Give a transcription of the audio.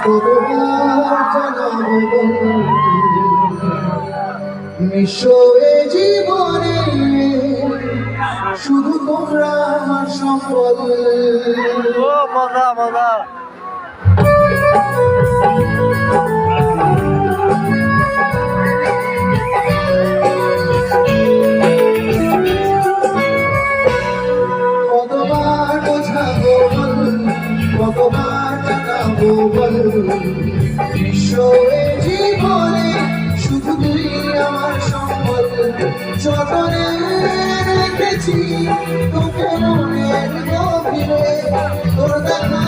কতবার জানাবো মিশরে জীবনে শুধু তোমরা আমার সম্পদ। ও মজা মজা। কতবার বোঝাবো বল, কতবার জানাবো বল মিশরে জীবনে শুধু তুই আমার সম্পদ। যতনে রেখেছি তোকে মনের গভীরে, তোর দেখা